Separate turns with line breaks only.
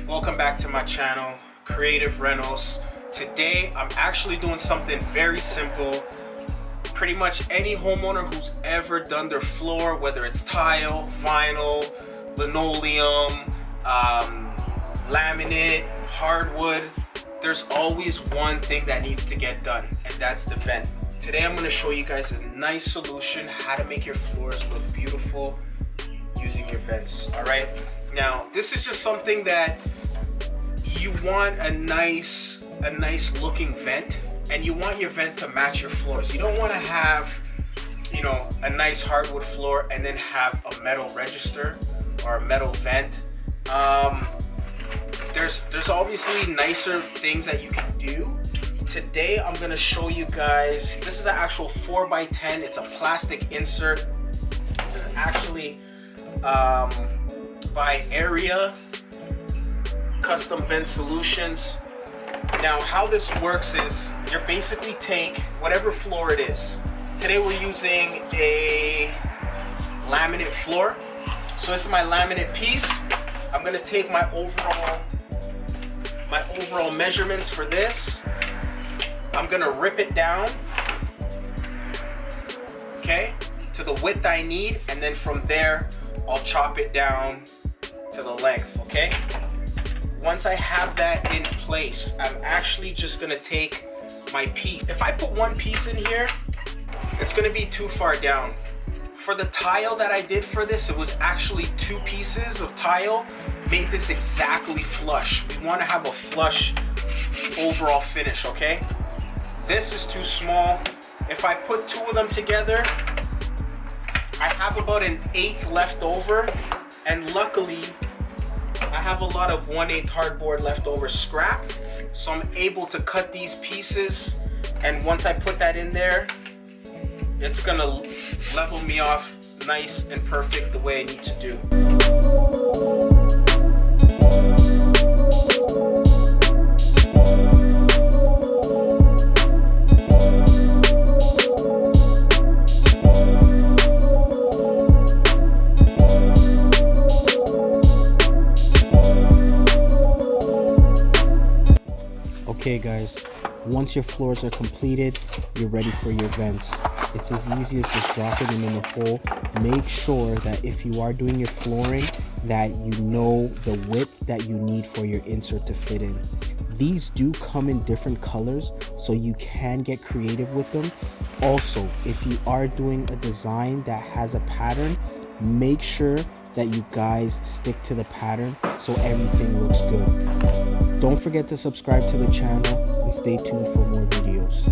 Welcome back to my channel, Creative Rentals. Today I'm actually doing something very simple. Pretty much any homeowner who's ever done their floor, whether it's tile, vinyl, linoleum, laminate, hardwood, there's always one thing that needs to get done, and that's the vent. Today I'm going to show you guys a nice solution how to make your floors look beautiful using your vents. All right, now this is just something that you want a nice looking vent, and you want your vent to match your floors. You don't want to have, you know, a nice hardwood floor and then have a metal register or a metal vent. There's obviously nicer things that you can do. Today I'm gonna show you guys, this is an actual 4x10, it's a plastic insert. This is actually by Aria Custom Vent Solutions. Now how this works is you basically take whatever floor it is. Today we're using a laminate floor. So this is my laminate piece. I'm gonna take my overall measurements for this. I'm gonna rip it down, okay, to the width I need, and then from there I'll chop it down to the length, okay? Once I have that in place, I'm actually just gonna take my piece. If I put one piece in here, it's gonna be too far down. For the tile that I did for this, it was actually 2 pieces of tile, made this exactly flush. We wanna have a flush overall finish, okay? This is too small. If I put 2 of them together, I have about an 1/8 left over, and luckily I have a lot of 1/8 hardboard leftover scrap, so I'm able to cut these pieces, and once I put that in there, it's gonna level me off nice and perfect the way I need to do.
Okay guys, once your floors are completed, you're ready for your vents. It's as easy as just dropping them in the hole. Make sure that if you are doing your flooring, that you know the width that you need for your insert to fit in. These do come in different colors, so you can get creative with them. Also, if you are doing a design that has a pattern, make sure that you guys stick to the pattern so everything looks good. Don't forget to subscribe to the channel and stay tuned for more videos.